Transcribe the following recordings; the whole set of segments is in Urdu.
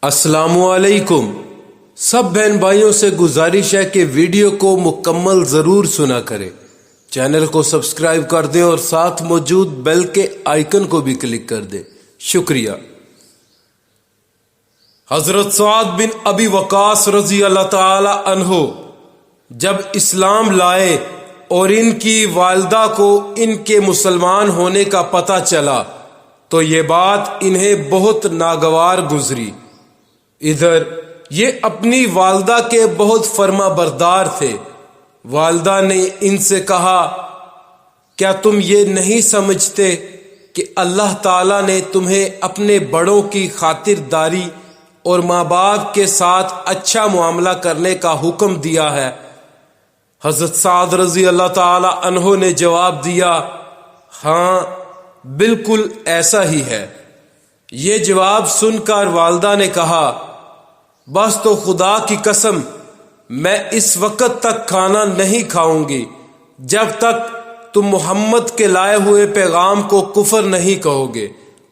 السلام علیکم۔ سب بہن بھائیوں سے گزارش ہے کہ ویڈیو کو مکمل ضرور سنا کریں، چینل کو سبسکرائب کر دیں اور ساتھ موجود بیل کے آئیکن کو بھی کلک کر دیں۔ شکریہ۔ حضرت سعد بن ابی وقاص رضی اللہ تعالی عنہ جب اسلام لائے اور ان کی والدہ کو ان کے مسلمان ہونے کا پتہ چلا تو یہ بات انہیں بہت ناگوار گزری۔ ادھر یہ اپنی والدہ کے بہت فرما بردار تھے۔ والدہ نے ان سے کہا، کیا تم یہ نہیں سمجھتے کہ اللہ تعالیٰ نے تمہیں اپنے بڑوں کی خاطرداری اور ماں باپ کے ساتھ اچھا معاملہ کرنے کا حکم دیا ہے؟ حضرت سعد رضی اللہ تعالی عنہ نے جواب دیا، ہاں بالکل ایسا ہی ہے۔ یہ جواب سن کر والدہ نے کہا، بس تو خدا کی قسم میں اس وقت تک کھانا نہیں کھاؤں گی جب تک تم محمد کے لائے ہوئے پیغام کو کفر نہیں کہو گے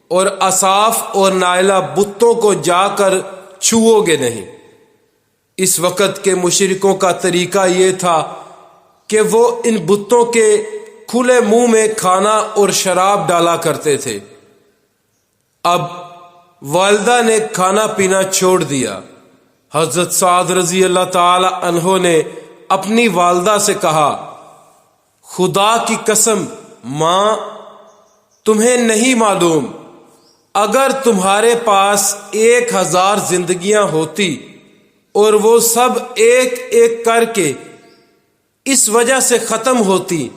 اور اصاف اور نائلہ بتوں کو جا کر چھوؤ گے نہیں۔ اس وقت کے مشرکوں کا طریقہ یہ تھا کہ وہ ان بتوں کے کھلے منہ میں کھانا اور شراب ڈالا کرتے تھے۔ اب والدہ نے کھانا پینا چھوڑ دیا۔ حضرت سعد رضی اللہ تعالی عنہ نے اپنی والدہ سے کہا، خدا کی قسم ماں، تمہیں نہیں معلوم اگر تمہارے پاس 1000 زندگیاں ہوتی اور وہ سب ایک ایک کر کے اس وجہ سے ختم ہوتی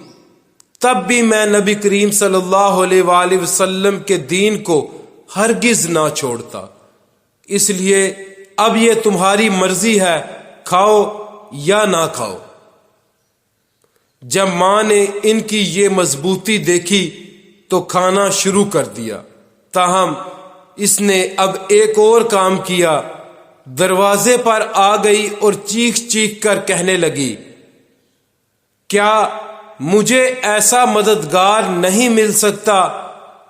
تب بھی میں نبی کریم صلی اللہ علیہ وآلہ وسلم کے دین کو ہرگز نہ چھوڑتا۔ اس لیے اب یہ تمہاری مرضی ہے، کھاؤ یا نہ کھاؤ۔ جب ماں نے ان کی یہ مضبوطی دیکھی تو کھانا شروع کر دیا۔ تاہم اس نے اب ایک اور کام کیا، دروازے پر آ گئی اور چیخ چیخ کر کہنے لگی، کیا مجھے ایسا مددگار نہیں مل سکتا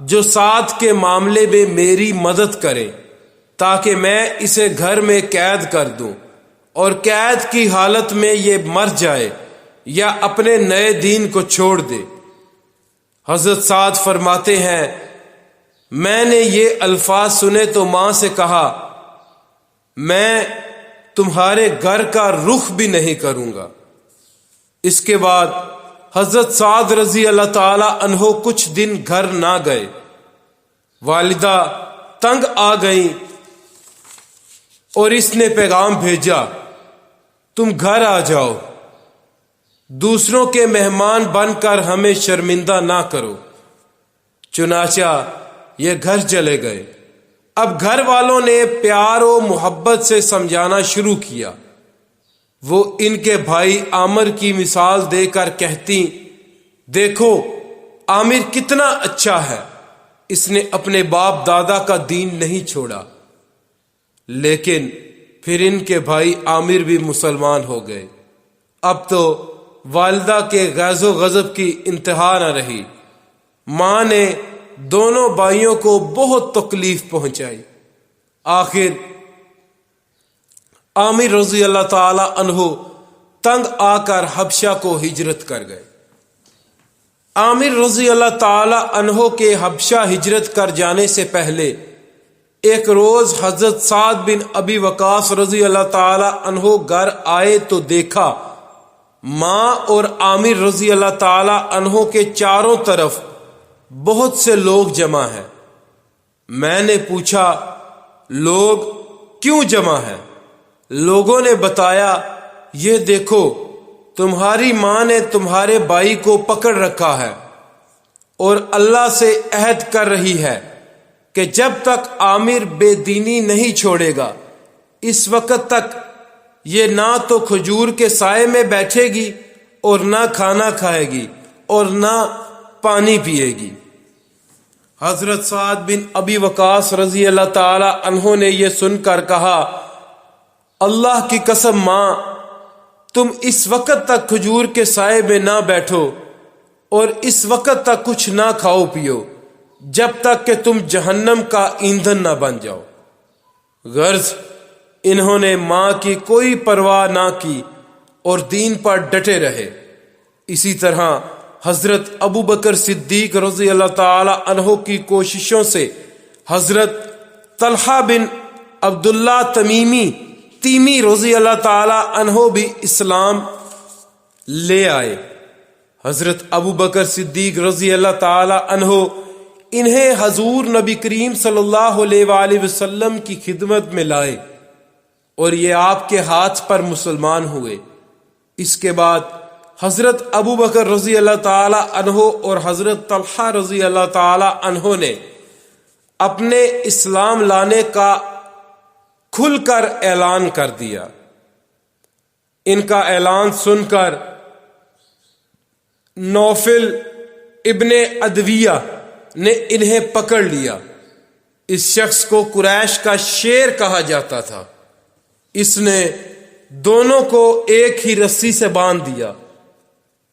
جو سعد کے معاملے میں میری مدد کرے تاکہ میں اسے گھر میں قید کر دوں اور قید کی حالت میں یہ مر جائے یا اپنے نئے دین کو چھوڑ دے؟ حضرت سعد فرماتے ہیں، میں نے یہ الفاظ سنے تو ماں سے کہا، میں تمہارے گھر کا رخ بھی نہیں کروں گا۔ اس کے بعد حضرت سعد رضی اللہ تعالی عنہ کچھ دن گھر نہ گئے۔ والدہ تنگ آ گئیں اور اس نے پیغام بھیجا، تم گھر آ جاؤ، دوسروں کے مہمان بن کر ہمیں شرمندہ نہ کرو۔ چنانچہ یہ گھر چلے گئے۔ اب گھر والوں نے پیار و محبت سے سمجھانا شروع کیا۔ وہ ان کے بھائی عامر کی مثال دے کر کہتی، دیکھو عامر کتنا اچھا ہے، اس نے اپنے باپ دادا کا دین نہیں چھوڑا۔ لیکن پھر ان کے بھائی عامر بھی مسلمان ہو گئے۔ اب تو والدہ کے غیظ و غضب کی انتہا نہ رہی۔ ماں نے دونوں بھائیوں کو بہت تکلیف پہنچائی۔ آخر عامر رضی اللہ تعالی عنہ تنگ آ کر حبشہ کو ہجرت کر گئے۔ عامر رضی اللہ تعالی عنہ کے حبشہ ہجرت کر جانے سے پہلے ایک روز حضرت سعد بن ابی وقاص رضی اللہ تعالی عنہ گھر آئے تو دیکھا ماں اور عامر رضی اللہ تعالی عنہ کے چاروں طرف بہت سے لوگ جمع ہیں۔ میں نے پوچھا، لوگ کیوں جمع ہیں؟ لوگوں نے بتایا، یہ دیکھو تمہاری ماں نے تمہارے بھائی کو پکڑ رکھا ہے اور اللہ سے عہد کر رہی ہے کہ جب تک عامر بے دینی نہیں چھوڑے گا اس وقت تک یہ نہ تو کھجور کے سائے میں بیٹھے گی اور نہ کھانا کھائے گی اور نہ پانی پیے گی۔ حضرت سعد بن ابی وقاص رضی اللہ تعالی عنہ نے یہ سن کر کہا، اللہ کی قسم ماں، تم اس وقت تک کھجور کے سائے میں نہ بیٹھو اور اس وقت تک کچھ نہ کھاؤ پیو جب تک کہ تم جہنم کا ایندھن نہ بن جاؤ۔ غرض انہوں نے ماں کی کوئی پرواہ نہ کی اور دین پر ڈٹے رہے۔ اسی طرح حضرت ابو بکر صدیق رضی اللہ تعالی عنہ کی کوششوں سے حضرت طلحہ بن عبداللہ تیمی رضی اللہ تعالی عنہ بھی اسلام لے آئے۔ حضرت ابو بکر صدیق رضی اللہ تعالی عنہ انہیں حضور نبی کریم صلی اللہ علیہ وآلہ وسلم کی خدمت میں لائے اور یہ آپ کے ہاتھ پر مسلمان ہوئے۔ اس کے بعد حضرت ابو بکر رضی اللہ تعالی عنہ اور حضرت طلحہ رضی اللہ تعالی عنہ نے اپنے اسلام لانے کا کھل کر اعلان کر دیا۔ ان کا اعلان سن کر نوفل ابن عدویہ نے انہیں پکڑ لیا۔ اس شخص کو قریش کا شیر کہا جاتا تھا۔ اس نے دونوں کو ایک ہی رسی سے باندھ دیا۔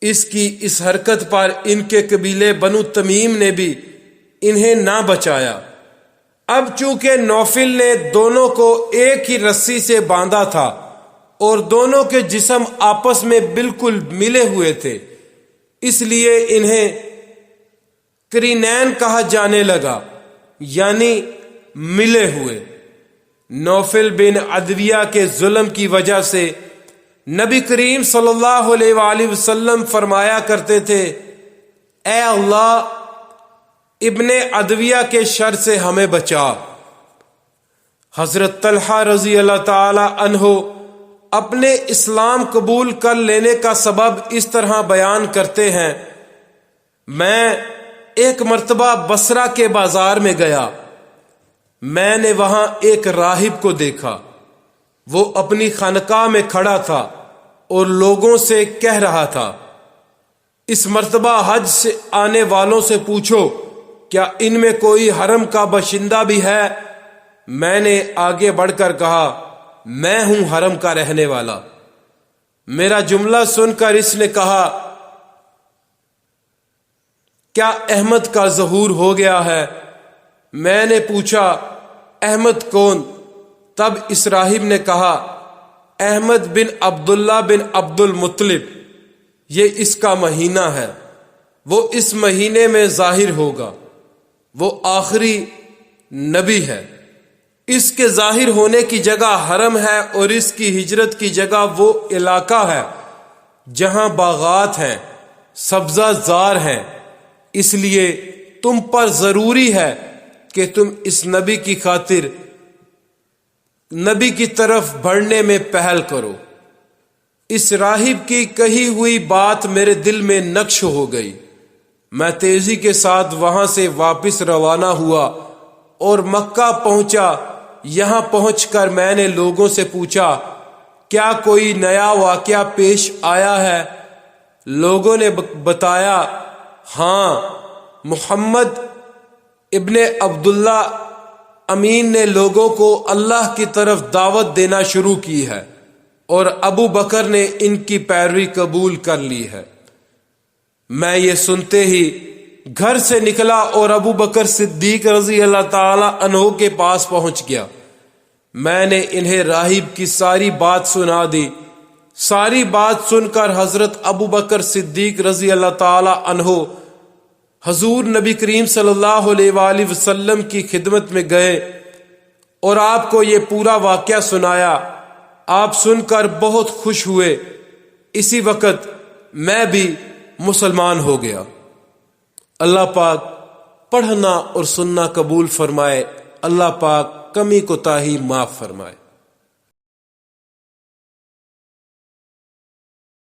اس کی اس حرکت پر ان کے قبیلے بنو تمیم نے بھی انہیں نہ بچایا۔ اب چونکہ نوفل نے دونوں کو ایک ہی رسی سے باندھا تھا اور دونوں کے جسم آپس میں بالکل ملے ہوئے تھے، اس لیے انہیں قرینین کہا جانے لگا، یعنی ملے ہوئے۔ نوفل بن عدویہ کے ظلم کی وجہ سے نبی کریم صلی اللہ علیہ وآلہ وسلم فرمایا کرتے تھے، اے اللہ ابن عدویہ کے شر سے ہمیں بچا۔ حضرت طلحہ رضی اللہ تعالی عنہ اپنے اسلام قبول کر لینے کا سبب اس طرح بیان کرتے ہیں، میں ایک مرتبہ بصرہ کے بازار میں گیا، میں نے وہاں ایک راہب کو دیکھا، وہ اپنی خانقاہ میں کھڑا تھا اور لوگوں سے کہہ رہا تھا، اس مرتبہ حج سے آنے والوں سے پوچھو کیا ان میں کوئی حرم کا باشندہ بھی ہے؟ میں نے آگے بڑھ کر کہا، میں ہوں حرم کا رہنے والا۔ میرا جملہ سن کر اس نے کہا، کیا احمد کا ظہور ہو گیا ہے؟ میں نے پوچھا، احمد کون؟ تب اس راہب نے کہا، احمد بن عبداللہ بن عبد المطلب، یہ اس کا مہینہ ہے، وہ اس مہینے میں ظاہر ہوگا، وہ آخری نبی ہے۔ اس کے ظاہر ہونے کی جگہ حرم ہے اور اس کی ہجرت کی جگہ وہ علاقہ ہے جہاں باغات ہیں، سبزہ زار ہیں، اس لیے تم پر ضروری ہے کہ تم اس نبی کی خاطر نبی کی طرف بڑھنے میں پہل کرو۔ اس راہب کی کہی ہوئی بات میرے دل میں نقش ہو گئی۔ میں تیزی کے ساتھ وہاں سے واپس روانہ ہوا اور مکہ پہنچا۔ یہاں پہنچ کر میں نے لوگوں سے پوچھا، کیا کوئی نیا واقعہ پیش آیا ہے؟ لوگوں نے بتایا، ہاں، محمد ابن عبداللہ امین نے لوگوں کو اللہ کی طرف دعوت دینا شروع کی ہے اور ابو بکر نے ان کی پیروی قبول کر لی ہے۔ میں یہ سنتے ہی گھر سے نکلا اور ابو بکر صدیق رضی اللہ تعالی عنہ کے پاس پہنچ گیا۔ میں نے انہیں راہب کی ساری بات سنا دی۔ ساری بات سن کر حضرت ابو بکر صدیق رضی اللہ تعالی عنہ حضور نبی کریم صلی اللہ علیہ وآلہ وسلم کی خدمت میں گئے اور آپ کو یہ پورا واقعہ سنایا۔ آپ سن کر بہت خوش ہوئے۔ اسی وقت میں بھی مسلمان ہو گیا۔ اللہ پاک پڑھنا اور سننا قبول فرمائے۔ اللہ پاک کمی کوتاہی معاف فرمائے۔